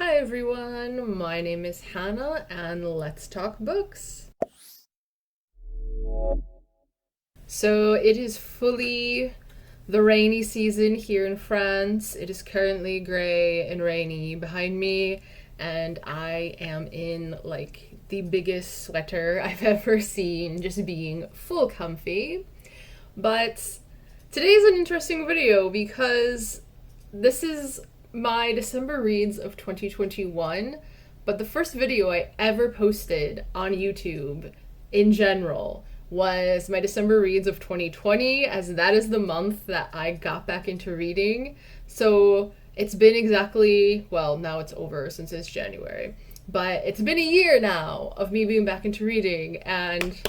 Hi everyone, my name is Hannah and let's talk books. So it is fully the rainy season here in France. It is currently gray and rainy behind me, and I am in like the biggest sweater I've ever seen, just being full comfy. But today is an interesting video because this is my December reads of 2021, but the first video I ever posted on YouTube in general was my December reads of 2020, as that is the month that I got back into reading. So it's been exactly, well, now it's over since it's January, but it's been a year now of me being back into reading, and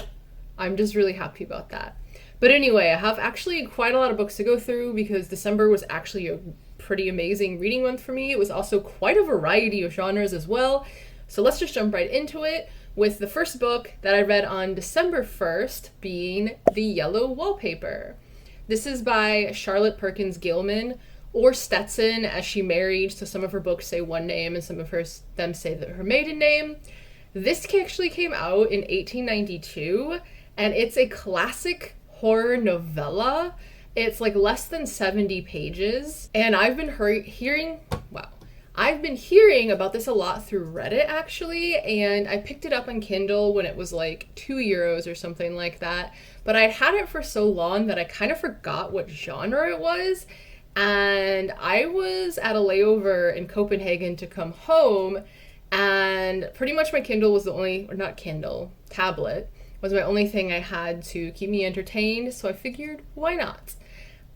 I'm just really happy about that. But anyway, I have actually quite a lot of books to go through because December was actually a pretty amazing reading month for me. It was also quite a variety of genres as well. So let's just jump right into it with the first book that I read on December 1st being The Yellow Wallpaper. This is by Charlotte Perkins Gilman, or Stetson, as she married, so some of her books say one name and some of them say that her maiden name. This actually came out in 1892, and it's a classic horror novella. It's like less than 70 pages, and I've been hearing about this a lot through Reddit actually, and I picked it up on Kindle when it was like €2 or something like that, but I'd had it for so long that I kind of forgot what genre it was, and I was at a layover in Copenhagen to come home, and pretty much my Kindle was the only, or not Kindle, tablet, was my only thing I had to keep me entertained, so I figured, why not?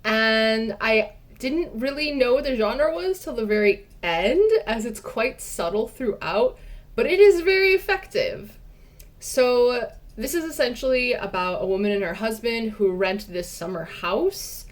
And I didn't really know what the genre was till the very end, as it's quite subtle throughout, but it is very effective. So this is essentially about a woman and her husband who rent this summer house,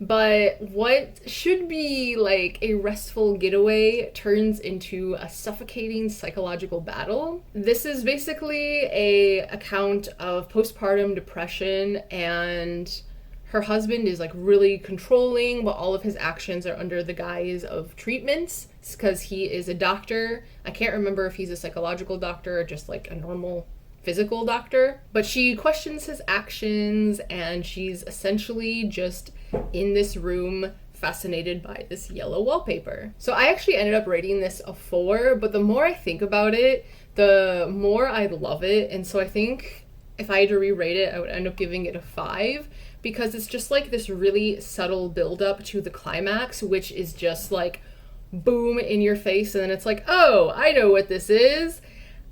but what should be like a restful getaway turns into a suffocating psychological battle. This is basically an account of postpartum depression, and her husband is like really controlling, but all of his actions are under the guise of treatments because he is a doctor. I can't remember if he's a psychological doctor or just like a normal physical doctor, but she questions his actions, and she's essentially just in this room fascinated by this yellow wallpaper. So I actually ended up rating this a 4, but the more I think about it, the more I love it, and so I think if I had to re-rate it, I would end up giving it a 5, because it's just like this really subtle build-up to the climax, which is just like boom in your face, and then it's like, oh, I know what this is,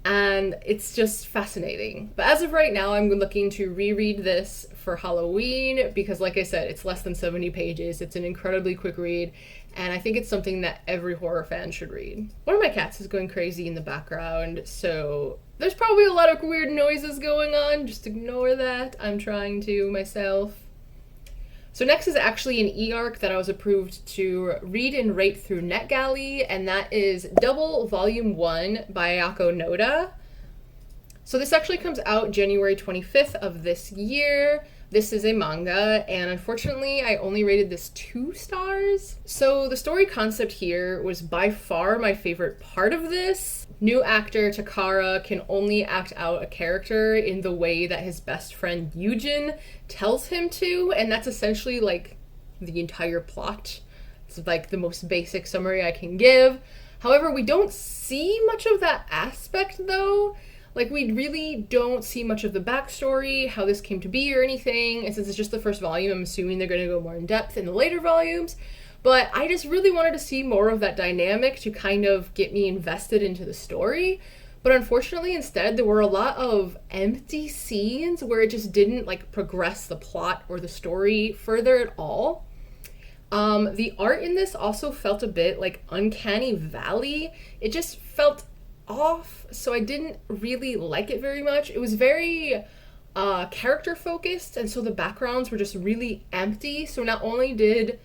and it's just fascinating. But as of right now, I'm looking to reread this for Halloween because, like I said, it's less than 70 pages. It's an incredibly quick read, and I think it's something that every horror fan should read. One of my cats is going crazy in the background, so there's probably a lot of weird noises going on. Just ignore that. I'm trying to myself. So next is actually an e-arc that I was approved to read and rate through NetGalley, and that is Double Volume 1 by Ayako Noda. So this actually comes out January 25th of this year. This is a manga, and unfortunately I only rated this 2 stars. So the story concept here was by far my favorite part of this. New actor Takara can only act out a character in the way that his best friend Yujin tells him to, and that's essentially like the entire plot. It's like the most basic summary I can give. However, we don't see much of that aspect though. Like, we really don't see much of the backstory, how this came to be or anything, and since it's just the first volume, I'm assuming they're going to go more in depth in the later volumes. But I just really wanted to see more of that dynamic to kind of get me invested into the story. But unfortunately, instead, there were a lot of empty scenes where it just didn't like progress the plot or the story further at all. The art in this also felt a bit like Uncanny Valley. It just felt off, so I didn't really like it very much. It was very character focused, and so the backgrounds were just really empty. So not only did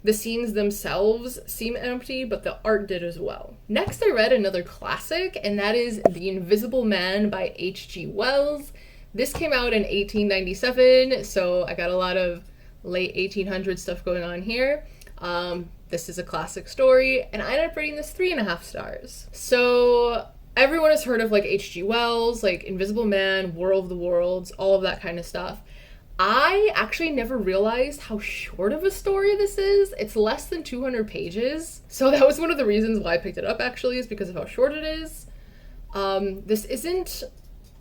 the scenes themselves seem empty, but the art did as well. Next, I read another classic, and that is The Invisible Man by H.G. Wells. This came out in 1897, so I got a lot of late 1800s stuff going on here. this is a classic story, and I ended up rating this 3.5 stars. So everyone has heard of like H.G. Wells, like Invisible Man, War of the Worlds, all of that kind of stuff. I actually never realized how short of a story this is. It's less than 200 pages. So that was one of the reasons why I picked it up, actually, is because of how short it is. This isn't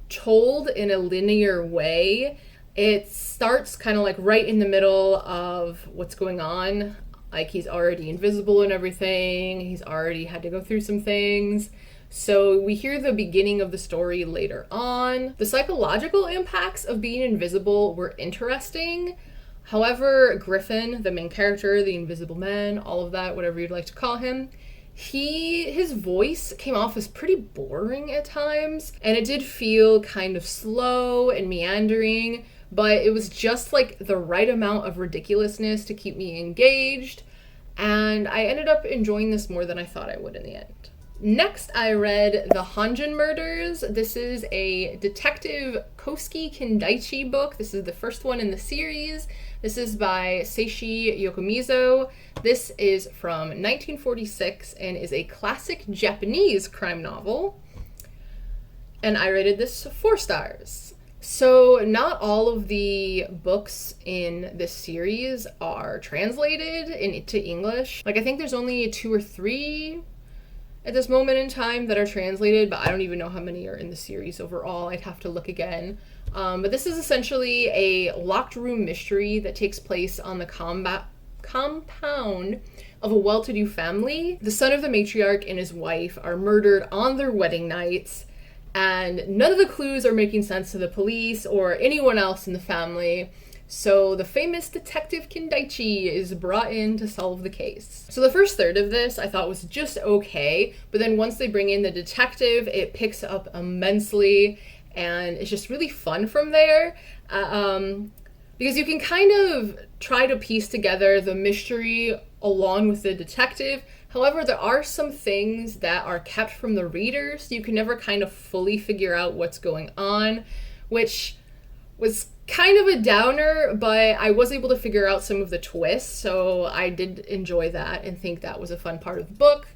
told in a linear way. It starts kind of like right in the middle of what's going on. Like, he's already invisible and everything. He's already had to go through some things. So we hear the beginning of the story later on. The psychological impacts of being invisible were interesting. However, Griffin, the main character, the Invisible Man, all of that, whatever you'd like to call him, his voice came off as pretty boring at times, and it did feel kind of slow and meandering, but it was just like the right amount of ridiculousness to keep me engaged, and I ended up enjoying this more than I thought I would in the end. Next, I read The Honjin Murders. This is a Detective Kosuke Kindaichi book. This is the first one in the series. This is by Seishi Yokomizo. This is from 1946 and is a classic Japanese crime novel. And I rated this 4 stars. So not all of the books in this series are translated into English. Like, I think there's only 2 or 3 at this moment in time that are translated, but I don't even know how many are in the series overall. I'd have to look again. But this is essentially a locked room mystery that takes place on the compound of a well-to-do family. The son of the matriarch and his wife are murdered on their wedding nights, and none of the clues are making sense to the police or anyone else in the family. So the famous Detective Kindaichi is brought in to solve the case. So the first third of this I thought was just okay, but then once they bring in the detective, it picks up immensely, and it's just really fun from there. Because you can kind of try to piece together the mystery along with the detective. However, there are some things that are kept from the reader, so you can never kind of fully figure out what's going on, which was kind of a downer, but I was able to figure out some of the twists, so I did enjoy that and think that was a fun part of the book.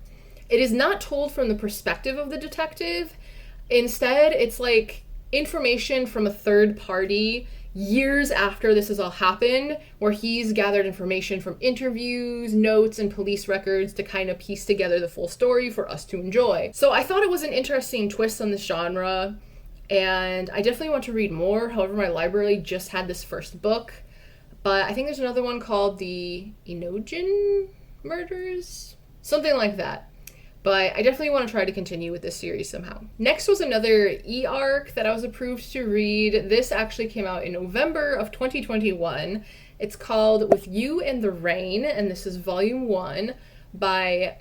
It is not told from the perspective of the detective. Instead, it's like information from a third party years after this has all happened, where he's gathered information from interviews, notes, and police records to kind of piece together the full story for us to enjoy. So I thought it was an interesting twist on this genre, and I definitely want to read more. However, my library just had this first book, but I think there's another one called the Honjin Murders, something like that. But I definitely want to try to continue with this series somehow. Next was another e-arc that I was approved to read. This actually came out in November of 2021. It's called With You and the Rain, and this is volume 1 by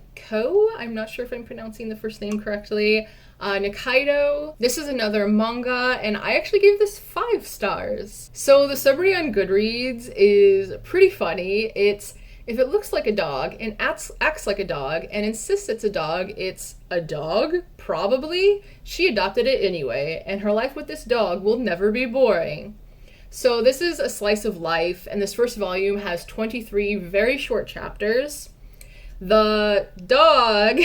I'm not sure if I'm pronouncing the first name correctly, Nikaido. This is another manga, and I actually gave this 5 stars. So the summary on Goodreads is pretty funny. It's, if it looks like a dog and acts like a dog and insists it's a dog, it's a dog? Probably. She adopted it anyway, and her life with this dog will never be boring. So this is a slice of life, and this first volume has 23 very short chapters. The dog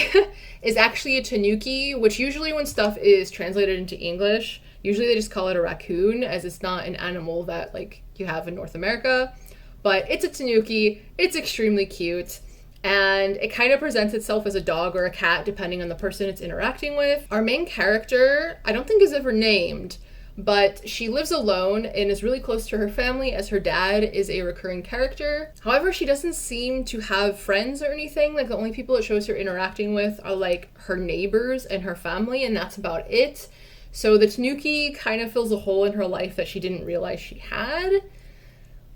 is actually a tanuki, which usually when stuff is translated into English, usually they just call it a raccoon, as it's not an animal that like you have in North America. But it's a tanuki, it's extremely cute, and it kind of presents itself as a dog or a cat depending on the person it's interacting with. Our main character, I don't think is ever named, but she lives alone and is really close to her family, as her dad is a recurring character. However, she doesn't seem to have friends or anything. Like, the only people it shows her interacting with are like her neighbors and her family, and that's about it. So the tanuki kind of fills a hole in her life that she didn't realize she had.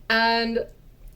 And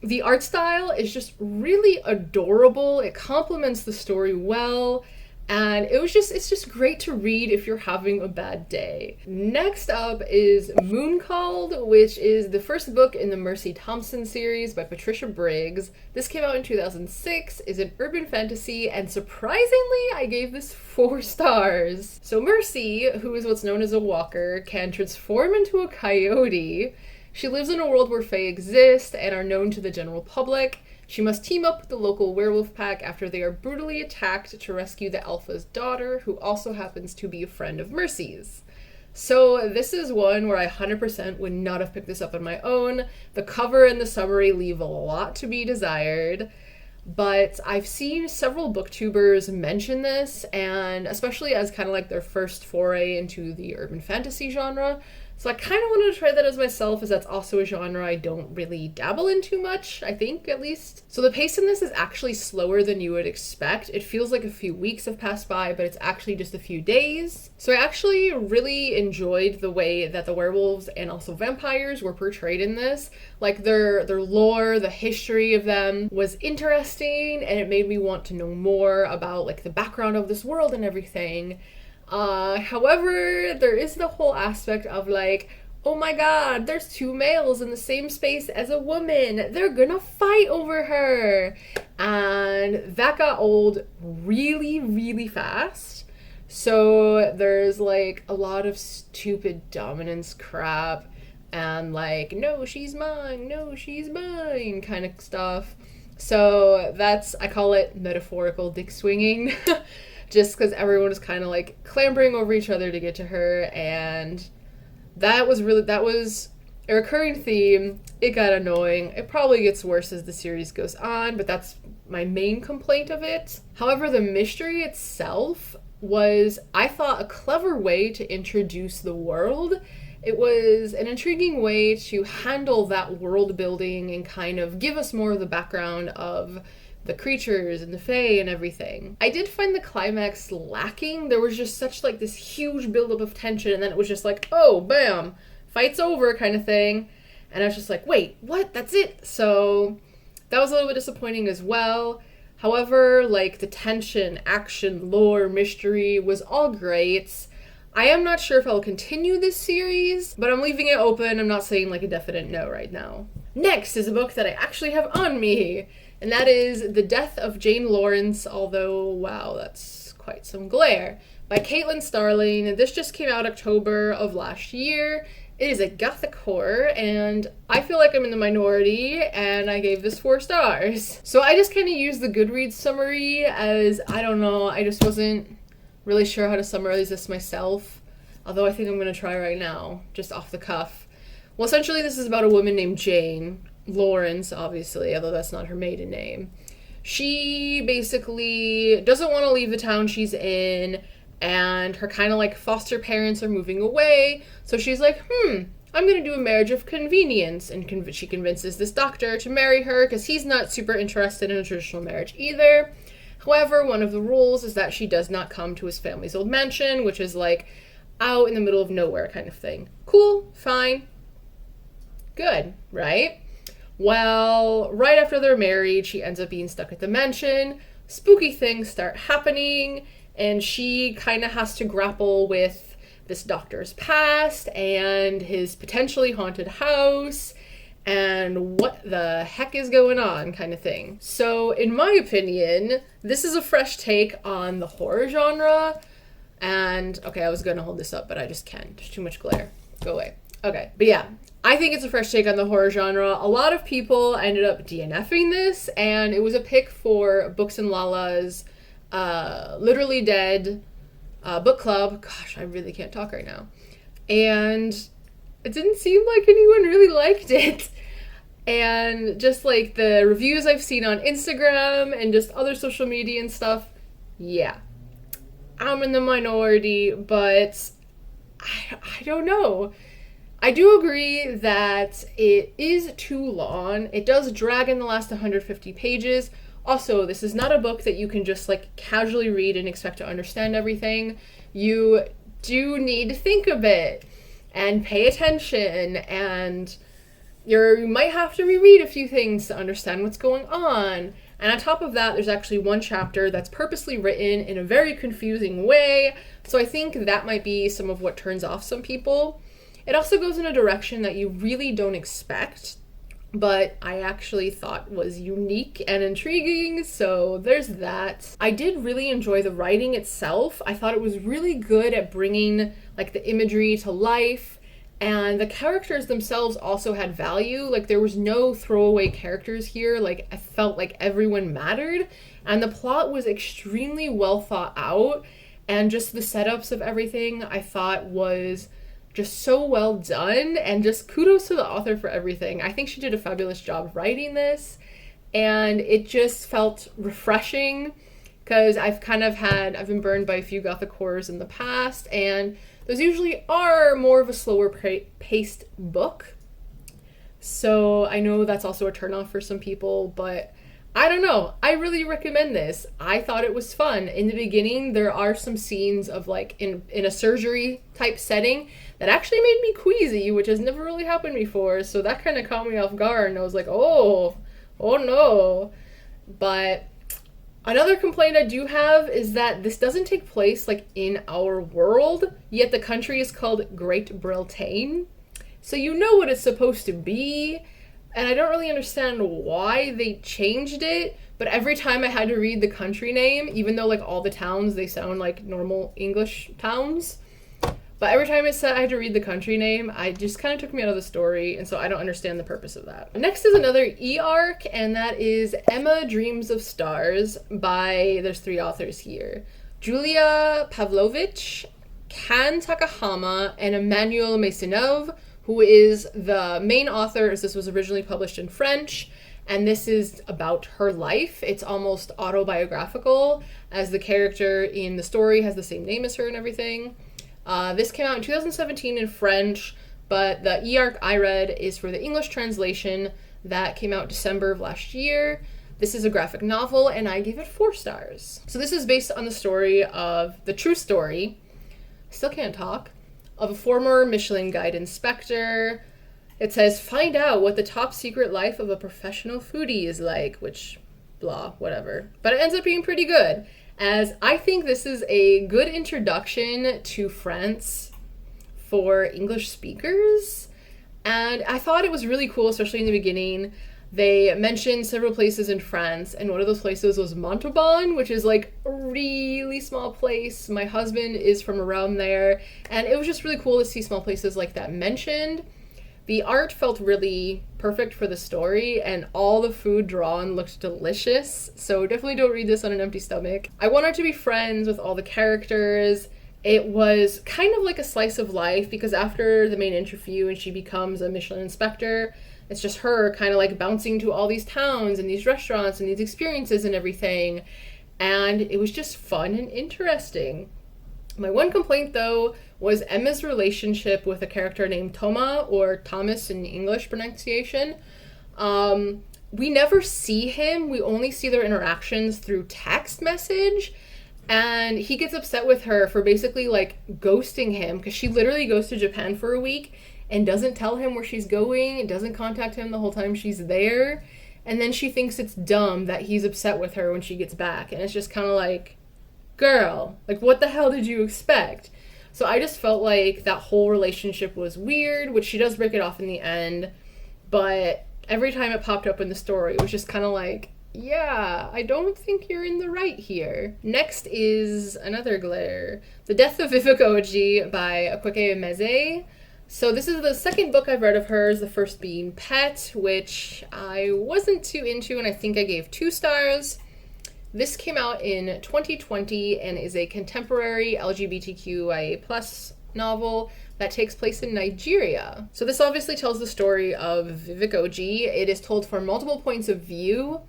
the art style is just really adorable. It complements the story well. And it's just great to read if you're having a bad day. Next up is Moon Called, which is the first book in the Mercy Thompson series by Patricia Briggs. This came out in 2006, is an urban fantasy, and surprisingly, I gave this 4 stars. So Mercy, who is what's known as a walker, can transform into a coyote. She lives in a world where fae exist and are known to the general public. She must team up with the local werewolf pack after they are brutally attacked to rescue the alpha's daughter, who also happens to be a friend of Mercy's. So this is one where I 100% would not have picked this up on my own. The cover and the summary leave a lot to be desired. But I've seen several booktubers mention this, and especially as kind of like their first foray into the urban fantasy genre. So I kind of wanted to try that as myself, as that's also a genre I don't really dabble in too much, I think, at least. So the pace in this is actually slower than you would expect. It feels like a few weeks have passed by, but it's actually just a few days. So I actually really enjoyed the way that the werewolves and also vampires were portrayed in this. Like their lore, the history of them was interesting, and it made me want to know more about like the background of this world and everything. However, there is the whole aspect of like, oh my god, there's two males in the same space as a woman. They're gonna fight over her. And that got old really, really fast. So there's like a lot of stupid dominance crap and like, no, she's mine, kind of stuff. So that's, I call it metaphorical dick swinging. Just because everyone is kind of like clambering over each other to get to her, and that was a recurring theme. It got annoying. It probably gets worse as the series goes on, but that's my main complaint of it. However, the mystery itself was, I thought, a clever way to introduce the world. It was an intriguing way to handle that world building and kind of give us more of the background of the creatures and the fae and everything. I did find the climax lacking. There was just such like this huge buildup of tension, and then it was just like, oh, bam, fight's over kind of thing. And I was just like, wait, what? That's it? So that was a little bit disappointing as well. However, like the tension, action, lore, mystery was all great. I am not sure if I'll continue this series, but I'm leaving it open. I'm not saying like a definite no right now. Next is a book that I actually have on me, and that is The Death of Jane Lawrence, although, wow, that's quite some glare, by Caitlin Starling. This just came out October of last year. It is a gothic horror, and I feel like I'm in the minority, and I gave this 4 stars. So I just kind of used the Goodreads summary as, I don't know, I just wasn't really sure how to summarize this myself, although I think I'm going to try right now, just off the cuff. Well, essentially this is about a woman named Jane Lawrence, obviously, although that's not her maiden name. She basically doesn't want to leave the town she's in, and her kind of like foster parents are moving away, so she's like, I'm gonna do a marriage of convenience, and she convinces this doctor to marry her because he's not super interested in a traditional marriage either. However, one of the rules is that she does not come to his family's old mansion, which is like out in the middle of nowhere kind of thing. Cool, fine, good, right? Well, right after they're married, she ends up being stuck at the mansion. Spooky things start happening, and she kind of has to grapple with this doctor's past and his potentially haunted house and what the heck is going on kind of thing. So, in my opinion, this is a fresh take on the horror genre. And, okay, I was going to hold this up, but I just can't. There's too much glare. Go away. Okay, but yeah. I think it's a fresh take on the horror genre. A lot of people ended up DNFing this, and it was a pick for Books and Lala's Literally Dead book club. Gosh, I really can't talk right now. And it didn't seem like anyone really liked it. And just like the reviews I've seen on Instagram and just other social media and stuff, yeah. I'm in the minority, but I don't know. I do agree that it is too long. It does drag in the last 150 pages. Also, this is not a book that you can just like casually read and expect to understand everything. You do need to think a bit and pay attention, and you might have to reread a few things to understand what's going on. And on top of that, there's actually one chapter that's purposely written in a very confusing way. So I think that might be some of what turns off some people. It also goes in a direction that you really don't expect, but I actually thought was unique and intriguing, so there's that. I did really enjoy the writing itself. I thought it was really good at bringing like the imagery to life, And the characters themselves also had value. Like, there was no throwaway characters here. Like, I felt like everyone mattered. And the plot was extremely well thought out. And just the setups of everything I thought was just so well done. And just kudos to the author for everything. I think she did a fabulous job writing this. And it just felt refreshing because I've been burned by a few gothic horrors in the past. And those usually are more of a slower paced book. So I know that's also a turnoff for some people, but I don't know. I really recommend this. I thought it was fun. In the beginning, there are some scenes of like in a surgery type setting that actually made me queasy, which has never really happened before. So that kind of caught me off guard and I was like, oh no. But another complaint I do have is that this doesn't take place like in our world, yet the country is called Great Britain. So you know what it's supposed to be, and I don't really understand why they changed it, but every time I had to read the country name, even though like all the towns, they sound like normal English towns, but every time it said I had to read the country name, I just kind of took me out of the story, and so I don't understand the purpose of that. Next is another E-arc, and that is Emma Dreams of Stars there's 3 authors here. Julia Pavlovich, Kan Takahama, and Emmanuel Maisonneuve, who is the main author, as this was originally published in French, and this is about her life. It's almost autobiographical, as the character in the story has the same name as her and everything. This came out in 2017 in French, but the E-arc I read is for the English translation that came out December of last year. This is a graphic novel, and I gave it 4 stars. So this is based on the true story, still can't talk, of a former Michelin Guide inspector. It says, find out what the top secret life of a professional foodie is like, which, blah, whatever. But it ends up being pretty good, as I think this is a good introduction to France for English speakers. And I thought it was really cool, especially in the beginning. They mentioned several places in France, and one of those places was Montauban, which is like a really small place. My husband is from around there, and it was just really cool to see small places like that mentioned. The art felt really perfect for the story, and all the food drawn looked delicious, so definitely don't read this on an empty stomach. I wanted to be friends with all the characters. It was kind of like a slice of life, because after the main interview and she becomes a Michelin inspector, it's just her kind of like bouncing to all these towns and these restaurants and these experiences and everything, and it was just fun and interesting. My one complaint, though, was Emma's relationship with a character named Toma, or Thomas in English pronunciation. We never see him. We only see their interactions through text message. And he gets upset with her for basically, like, ghosting him, because she literally goes to Japan for a week and doesn't tell him where she's going and doesn't contact him the whole time she's there. And then she thinks it's dumb that he's upset with her when she gets back. And it's just kind of like, girl, like, what the hell did you expect? So I just felt like that whole relationship was weird, which she does break it off in the end, but every time it popped up in the story, it was just kind of like, yeah, I don't think you're in the right here. Next is another glare. The Death of Vivek Oji by Akweke Emeze. So this is the second book I've read of hers, the first being Pet, which I wasn't too into, and I think I gave 2 stars. This came out in 2020 and is a contemporary LGBTQIA+ novel that takes place in Nigeria. So this obviously tells the story of Vivek Oji. It is told from multiple points of view,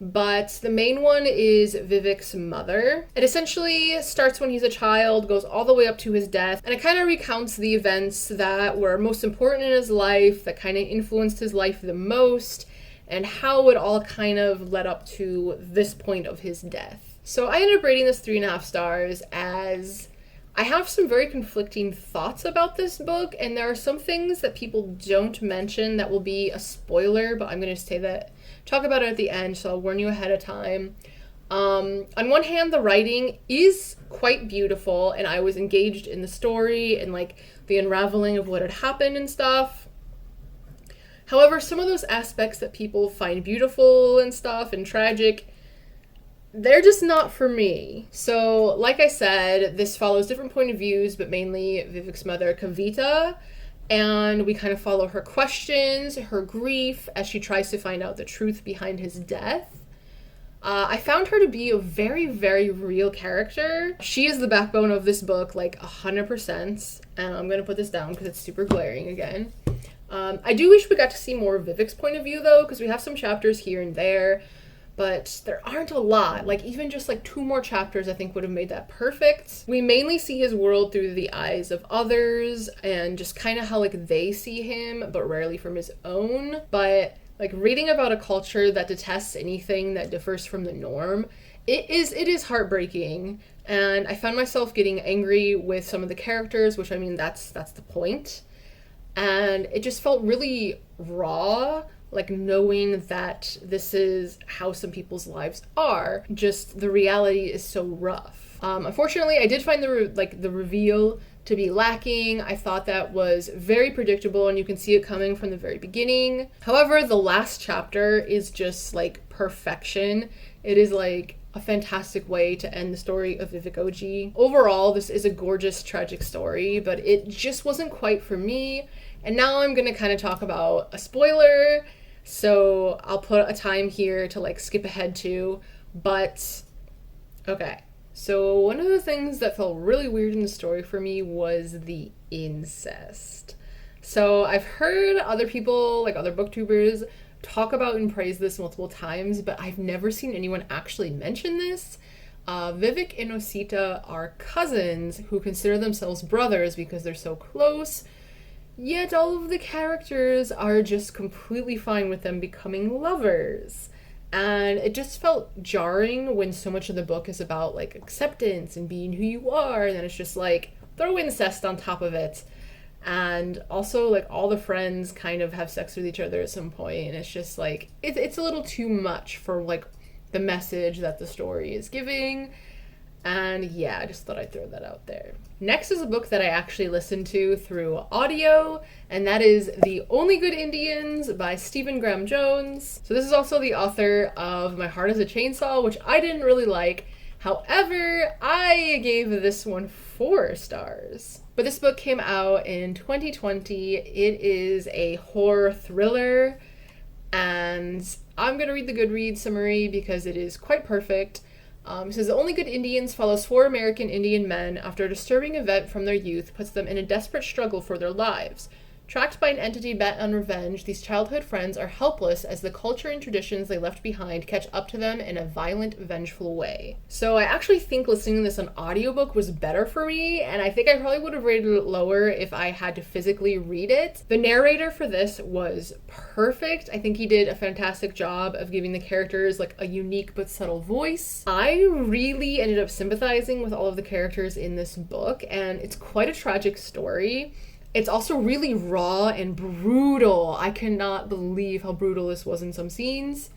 but the main one is Vivek's mother. It essentially starts when he's a child, goes all the way up to his death, and it kind of recounts the events that were most important in his life, that kind of influenced his life the most, and how it all kind of led up to this point of his death. So I ended up rating this 3.5 stars, as I have some very conflicting thoughts about this book, and there are some things that people don't mention that will be a spoiler, but I'm going to talk about it at the end, so I'll warn you ahead of time. On one hand, the writing is quite beautiful, and I was engaged in the story and like the unraveling of what had happened and stuff. However, some of those aspects that people find beautiful and stuff and tragic, they're just not for me. So, like I said, this follows different point of views, but mainly Vivek's mother, Kavita, And we kind of follow her questions, her grief, as she tries to find out the truth behind his death. I found her to be a very, very real character. She is the backbone of this book, like 100%. And I'm going to put this down because it's super glaring again. I do wish we got to see more of Vivek's point of view, though, because we have some chapters here and there. But there aren't a lot. Like, even just like 2 more chapters I think would have made that perfect. We mainly see his world through the eyes of others and just kind of how like they see him, but rarely from his own. But like reading about a culture that detests anything that differs from the norm, it is heartbreaking. And I found myself getting angry with some of the characters, which I mean that's the point. And it just felt really raw, like knowing that this is how some people's lives are. Just the reality is so rough. Unfortunately, I did find the reveal to be lacking. I thought that was very predictable, and you can see it coming from the very beginning. However, the last chapter is just like perfection. It is like a fantastic way to end the story of Vivek Oji. Overall, this is a gorgeous, tragic story, but it just wasn't quite for me. And now I'm gonna kind of talk about a spoiler. So I'll put a time here to like skip ahead to, but okay. So one of the things that felt really weird in the story for me was the incest. So I've heard other people, like other booktubers, talk about and praise this multiple times, but I've never seen anyone actually mention this. Vivek and Osita are cousins who consider themselves brothers because they're so close. Yet all of the characters are just completely fine with them becoming lovers. And it just felt jarring when so much of the book is about like acceptance and being who you are, and then it's just like throw incest on top of it. And also like all the friends kind of have sex with each other at some point, and it's just like it's a little too much for like the message that the story is giving. And yeah, I just thought I'd throw that out there. Next is a book that I actually listened to through audio, and that is The Only Good Indians by Stephen Graham Jones. So this is also the author of My Heart is a Chainsaw, which I didn't really like. However, I gave this one 4 stars. But this book came out in 2020. It is a horror thriller, and I'm going to read the Goodreads summary because it is quite perfect. It says, The Only Good Indians follows 4 American Indian men after a disturbing event from their youth puts them in a desperate struggle for their lives. Tracked by an entity bent on revenge, these childhood friends are helpless as the culture and traditions they left behind catch up to them in a violent, vengeful way. So I actually think listening to this on audiobook was better for me, and I think I probably would have rated it lower if I had to physically read it. The narrator for this was perfect. I think he did a fantastic job of giving the characters like a unique but subtle voice. I really ended up sympathizing with all of the characters in this book, and it's quite a tragic story. It's also really raw and brutal. I cannot believe how brutal this was in some scenes.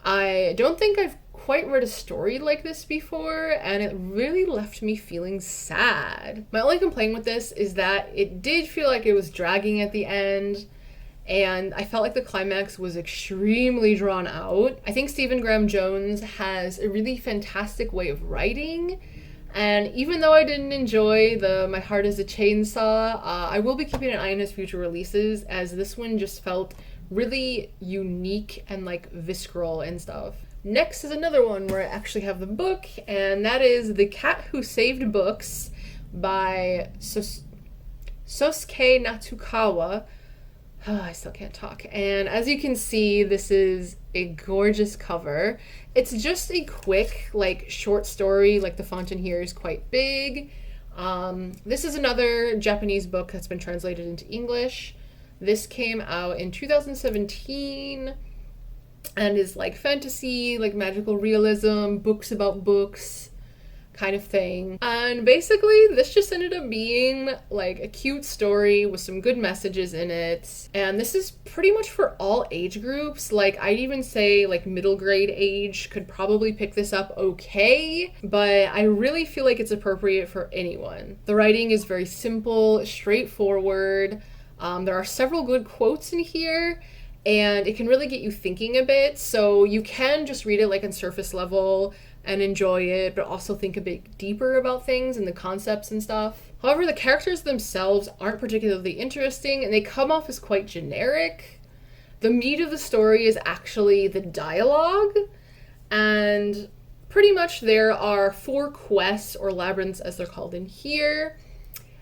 I don't think I've quite read a story like this before, and it really left me feeling sad. My only complaint with this is that it did feel like it was dragging at the end, and I felt like the climax was extremely drawn out. I think Stephen Graham Jones has a really fantastic way of writing. And even though I didn't enjoy the My Heart is a Chainsaw, I will be keeping an eye on his future releases, as this one just felt really unique and like visceral and stuff. Next is another one where I actually have the book, and that is The Cat Who Saved Books by Sosuke Natsukawa. I still can't talk. And as you can see, this is a gorgeous cover. It's just a quick, like, short story. Like, the font in here is quite big. This is another Japanese book that's been translated into English. This came out in 2017 and is like fantasy, like magical realism, books about books kind of thing. And basically this just ended up being like a cute story with some good messages in it. And this is pretty much for all age groups. Like, I'd even say like middle grade age could probably pick this up okay, but I really feel like it's appropriate for anyone. The writing is very simple, straightforward. There are several good quotes in here, and it can really get you thinking a bit. So you can just read it like on surface level and enjoy it, but also think a bit deeper about things and the concepts and stuff. However, the characters themselves aren't particularly interesting, and they come off as quite generic. The meat of the story is actually the dialogue, and pretty much there are 4 quests, or labyrinths as they're called in here,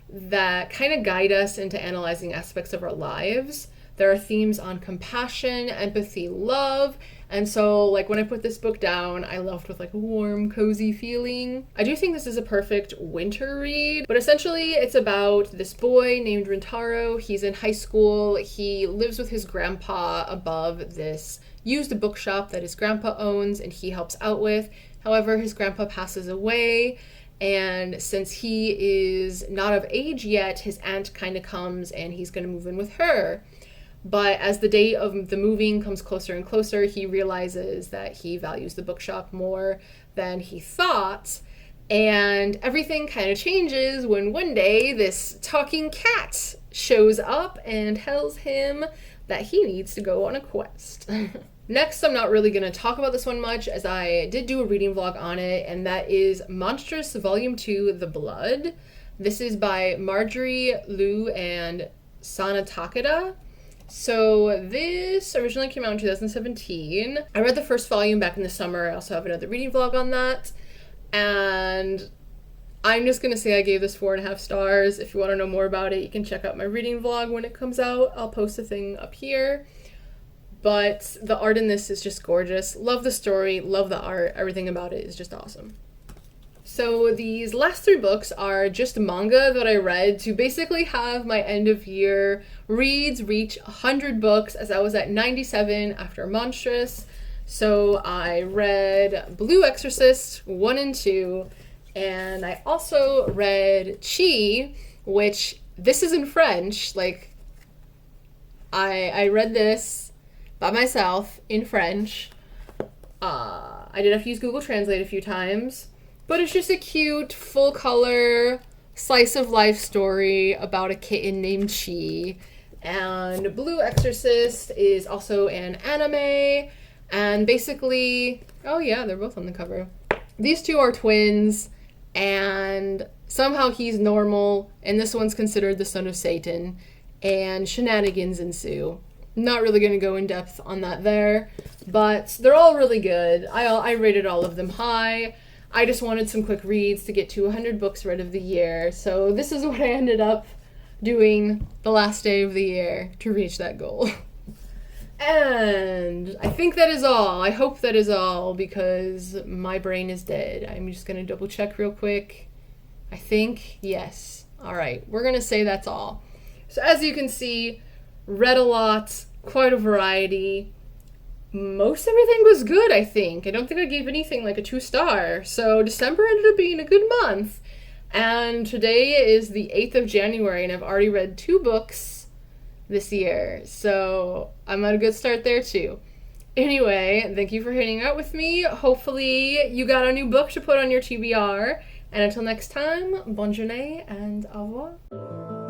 that kind of guide us into analyzing aspects of our lives. There are themes on compassion, empathy, love, and so like when I put this book down, I left with like a warm, cozy feeling. I do think this is a perfect winter read, but essentially it's about this boy named Rintaro. He's in high school. He lives with his grandpa above this used bookshop that his grandpa owns and he helps out with. However, his grandpa passes away, and since he is not of age yet, his aunt kind of comes and he's going to move in with her. But as the day of the moving comes closer and closer, he realizes that he values the bookshop more than he thought. And everything kind of changes when one day this talking cat shows up and tells him that he needs to go on a quest. Next, I'm not really going to talk about this one much, as I did do a reading vlog on it, and that is Monstress Volume 2, The Blood. This is by Marjorie Liu and Sana Takeda. So this originally came out in 2017. I read the first volume back in the summer. I also have another reading vlog on that. And I'm just going to say I gave this 4.5 stars. If you want to know more about it, you can check out my reading vlog when it comes out. I'll post a thing up here. But the art in this is just gorgeous. Love the story, love the art. Everything about it is just awesome. So these last 3 books are just manga that I read to basically have my end of year reads reach 100 books, as I was at 97 after Monstress. So I read Blue Exorcist 1 and 2, and I also read Chi, which this is in French. Like, I read this by myself in French. I did have to use Google Translate a few times, but it's just a cute, full color, slice of life story about a kitten named Chi. And Blue Exorcist is also an anime, and basically, oh yeah, they're both on the cover. These 2 are twins, and somehow he's normal, and this one's considered the son of Satan, and shenanigans ensue. Not really going to go in depth on that there, but they're all really good. I rated all of them high. I just wanted some quick reads to get to 100 books read of the year, so this is what I ended up doing the last day of the year to reach that goal. And I think that is all. I hope that is all, because my brain is dead. I'm just going to double check real quick. I think, yes. All right, we're going to say that's all. So as you can see, read a lot, quite a variety. Most everything was good, I think. I don't think I gave anything like a 2-star. So December ended up being a good month. And today is the 8th of January, and I've already read 2 books this year. So I'm at a good start there too. Anyway, thank you for hanging out with me. Hopefully you got a new book to put on your TBR. And until next time, bonne journée and au revoir.